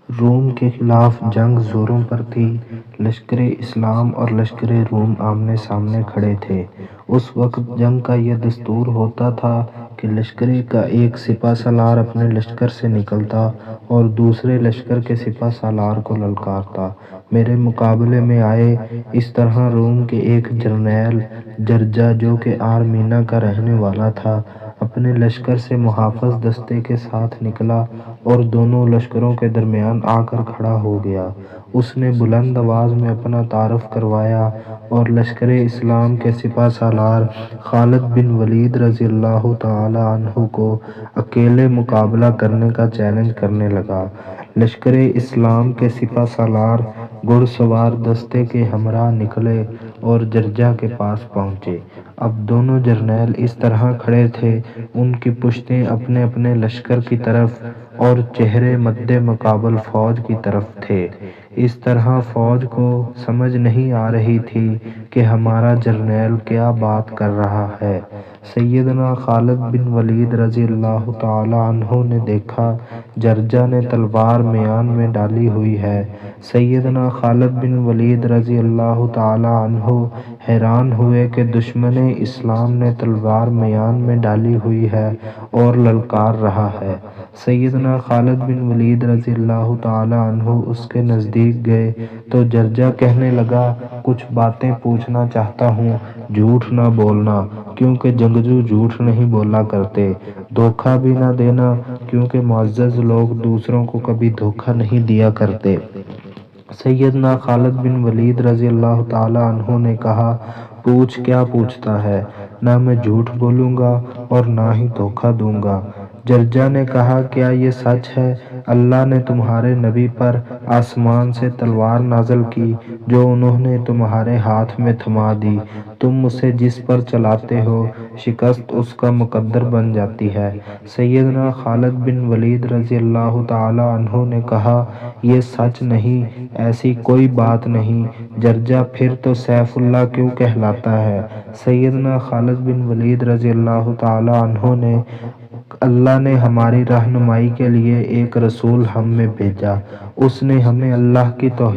روم کے خلاف جنگ زوروں پر تھی۔ لشکر اسلام اور لشکر روم آمنے سامنے کھڑے تھے۔ اس وقت جنگ کا یہ دستور ہوتا تھا کہ لشکر کا ایک سپہ سالار اپنے لشکر سے نکلتا اور دوسرے لشکر کے سپہ سالار کو للکارتا۔ میرے مقابلے میں آئے۔ اس طرح روم کے ایک جرنیل جرجا، جو کہ آرمینا کا رہنے والا تھا، اپنے لشکر سے محافظ دستے کے ساتھ نکلا اور دونوں لشکروں کے درمیان آ کر کھڑا ہو گیا۔ اس نے بلند آواز میں اپنا تعارف کروایا اور لشکر اسلام کے سپہ سالار خالد بن ولید رضی اللہ تعالی عنہ کو اکیلے مقابلہ کرنے کا چیلنج کرنے لگا۔ لشکر اسلام کے سپہ سالار گھڑ سوار دستے کے ہمراہ نکلے اور جرجا کے پاس پہنچے۔ اب دونوں جرنیل اس طرح کھڑے تھے، ان کی پشتیں اپنے اپنے لشکر کی طرف اور چہرے مد مقابل فوج کی طرف تھے۔ اس طرح فوج کو سمجھ نہیں آ رہی تھی کہ ہمارا جرنیل کیا بات کر رہا ہے۔ سیدنا خالد بن ولید رضی اللہ تعالی عنہ نے دیکھا جرجا نے تلوار میان میں ڈالی ہوئی ہے۔ سیدنا خالد بن ولید رضی اللہ تعالی عنہ حیران ہوئے کہ دشمن اسلام نے تلوار میان میں ڈالی ہوئی ہے اور للکار رہا ہے۔ سیدنا خالد بن ولید رضی اللہ تعالی عنہ اس کے نزدیک گئے تو جرجا کہنے لگا، کچھ باتیں پوچھنا چاہتا ہوں، جھوٹ نہ بولنا کیونکہ جنگجو جھوٹ نہیں بولا کرتے، دھوکہ بھی نہ دینا کیونکہ معزز لوگ دوسروں کو کبھی دھوکہ نہیں دیا کرتے۔ سیدنا خالد بن ولید رضی اللہ تعالی عنہ نے کہا، پوچھ، کیا پوچھتا ہے؟ نہ میں جھوٹ بولوں گا اور نہ ہی دھوکہ دوں گا۔ جرجا نے کہا، کیا یہ سچ ہے اللہ نے تمہارے نبی پر آسمان سے تلوار نازل کی جو انہوں نے تمہارے ہاتھ میں تھما دی؟ تم اسے جس پر چلاتے ہو شکست اس کا مقدر بن جاتی ہے۔ سیدنا خالد بن ولید رضی اللہ تعالی عنہ نے کہا، یہ سچ نہیں، ایسی کوئی بات نہیں۔ جرجا، پھر تو سیف اللہ کیوں کہلاتا ہے؟ سیدنا خالد بن ولید رضی اللہ تعالی عنہ نے، اللہ نے ہماری رہنمائی کے لیے ایک رسول ہم میں بھیجا، اس نے ہمیں اللہ کی توحید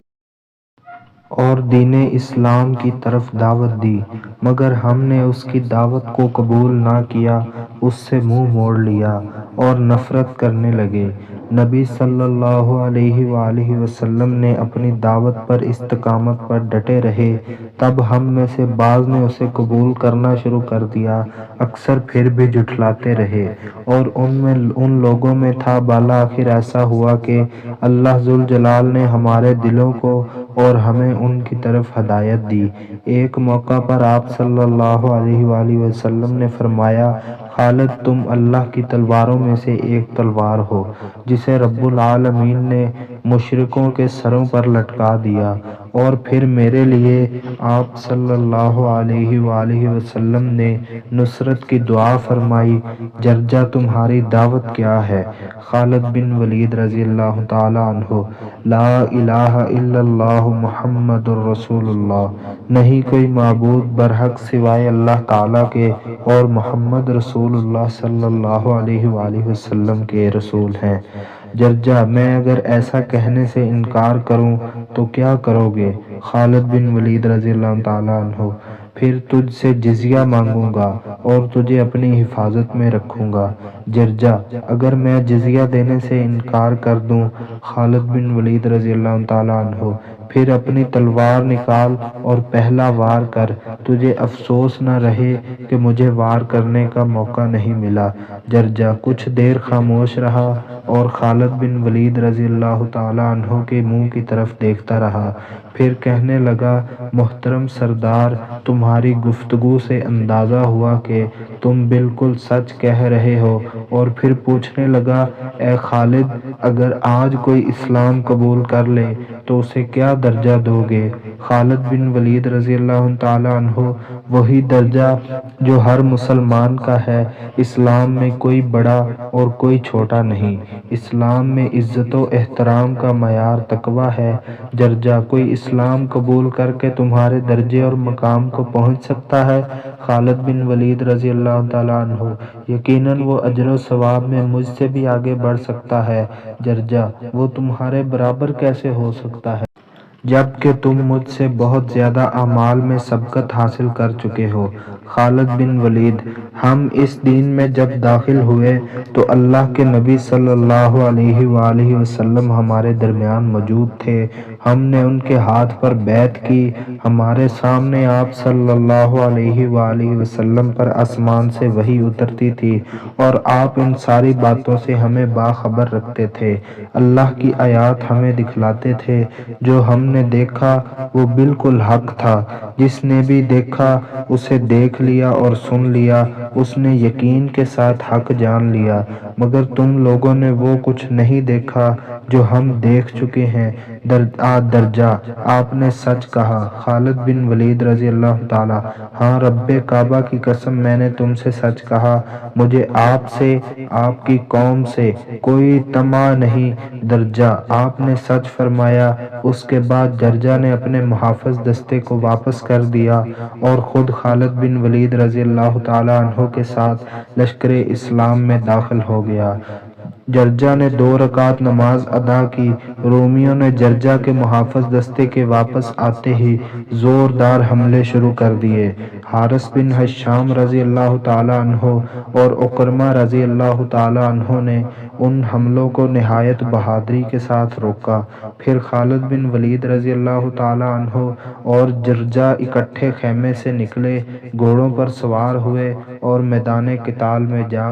اور دین اسلام کی طرف دعوت دی، مگر ہم نے اس کی دعوت کو قبول نہ کیا، اس سے منہ موڑ لیا اور نفرت کرنے لگے۔ نبی صلی اللہ علیہ وآلہ وسلم نے اپنی دعوت پر استقامت پر ڈٹے رہے، تب ہم میں سے بعض نے اسے قبول کرنا شروع کر دیا، اکثر پھر بھی جھٹلاتے رہے، اور ان لوگوں میں تھا۔ بالآخر ایسا ہوا کہ اللہ ذوالجلال نے ہمارے دلوں کو اور ہمیں ان کی طرف ہدایت دی۔ ایک موقع پر آپ صلی اللہ علیہ وآلہ وسلم نے فرمایا، خالد، تم اللہ کی تلواروں میں سے ایک تلوار ہو جسے رب العالمین نے مشرکوں کے سروں پر لٹکا دیا۔ اور پھر میرے لیے آپ صلی اللہ علیہ وآلہ وسلم نے نصرت کی دعا فرمائی۔ جرجا، تمہاری دعوت کیا ہے؟ خالد بن ولید رضی اللہ تعالی عنہ، لا الہ الا اللہ محمد الرسول اللہ، نہیں کوئی معبود برحق سوائے اللہ تعالیٰ کے اور محمد رسول اللہ صلی اللہ علیہ وآلہ وسلم کے رسول ہیں۔ جرجا، میں اگر ایسا کہنے سے انکار کروں تو کیا کرو گے؟ خالد بن ولید رضی اللہ تعالیٰ عنہ، پھر تجھ سے جزیہ مانگوں گا اور تجھے اپنی حفاظت میں رکھوں گا۔ جرجا، اگر میں جزیہ دینے سے انکار کر دوں؟ خالد بن ولید رضی اللہ تعالیٰ عنہ، پھر اپنی تلوار نکال اور پہلا وار کر، تجھے افسوس نہ رہے کہ مجھے وار کرنے کا موقع نہیں ملا۔ جرجا کچھ دیر خاموش رہا اور خالد بن ولید رضی اللہ تعالیٰ عنہ کے منہ کی طرف دیکھتا رہا، پھر کہنے لگا، محترم سردار، تمہاری گفتگو سے اندازہ ہوا کہ تم بالکل سچ کہہ رہے ہو۔ اور پھر پوچھنے لگا، اے خالد، اگر آج کوئی اسلام قبول کر لے تو اسے کیا درجہ دو گے؟ خالد بن ولید رضی اللہ تعالیٰ عنہ وہی درجہ جو ہر مسلمان کا ہے۔ اسلام میں کوئی بڑا اور کوئی چھوٹا نہیں۔ اسلام میں عزت و احترام کا معیار تقویٰ ہے۔ جرجا، کوئی اسلام قبول کر کے تمہارے درجے اور مقام کو پہنچ سکتا ہے؟ خالد بن ولید رضی اللہ تعالیٰ عنہ، یقیناً وہ اجر و ثواب میں مجھ سے بھی آگے بڑھ سکتا ہے۔ جرجا، وہ تمہارے برابر کیسے ہو سکتا ہے جبکہ تم مجھ سے بہت زیادہ اعمال میں سبقت حاصل کر چکے ہو؟ خالد بن ولید، ہم اس دین میں جب داخل ہوئے تو اللہ کے نبی صلی اللہ علیہ وآلہ وسلم ہمارے درمیان موجود تھے۔ ہم نے ان کے ہاتھ پر بیعت کی۔ ہمارے سامنے آپ صلی اللہ علیہ وآلہ وسلم پر آسمان سے وحی اترتی تھی اور آپ ان ساری باتوں سے ہمیں باخبر رکھتے تھے۔ اللہ کی آیات ہمیں دکھلاتے تھے۔ جو ہم نے دیکھا وہ بالکل حق تھا۔ جس نے بھی دیکھا اسے دیکھ لیا اور سن لیا، اس نے یقین کے ساتھ حق جان لیا، مگر تم لوگوں نے وہ کچھ نہیں دیکھا جو ہم دیکھ چکے ہیں۔ درجہ، آپ نے سچ کہا۔ خالد بن ولید رضی اللہ تعالیٰ، ہاں رب کعبہ کی قسم، میں نے تم سے سچ کہا، مجھے آپ سے، آپ کی قوم سے کوئی طمع نہیں۔ درجہ، آپ نے سچ فرمایا۔ اس کے بعد جرجا نے اپنے محافظ دستے کو واپس کر دیا اور خود خالد بن ولید رضی اللہ تعالیٰ عنہ کے ساتھ لشکر اسلام میں داخل ہو گیا۔ جرجا نے 2 رکعت نماز ادا کی۔ رومیوں نے جرجا کے محافظ دستے کے واپس آتے ہی زوردار حملے شروع کر دیے۔ حارث بن ہشام رضی اللہ تعالیٰ عنہ اور عکرمہ رضی اللہ تعالیٰ عنہ نے ان حملوں کو نہایت بہادری کے ساتھ روکا۔ پھر خالد بن ولید رضی اللہ تعالیٰ عنہ اور جرجا اکٹھے خیمے سے نکلے، گھوڑوں پر سوار ہوئے اور میدان قتال میں جا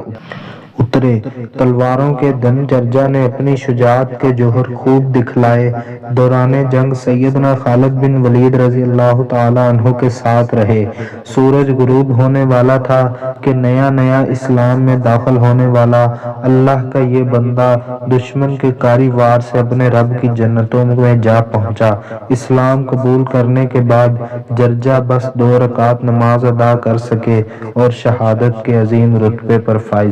اترے۔ تلواروں کے دن جرجا نے اپنی شجاعت کے جوہر خوب دکھلائے۔ دوران جنگ سیدنا خالد بن ولید رضی اللہ تعالیٰ عنہ کے ساتھ رہے۔ سورج غروب ہونے والا تھا کہ نیا نیا اسلام میں داخل ہونے والا اللہ کا یہ بندہ دشمن کے کاری وار سے اپنے رب کی جنتوں میں جا پہنچا۔ اسلام قبول کرنے کے بعد جرجا بس 2 رکعت نماز ادا کر سکے اور شہادت کے عظیم رتبے پر فائز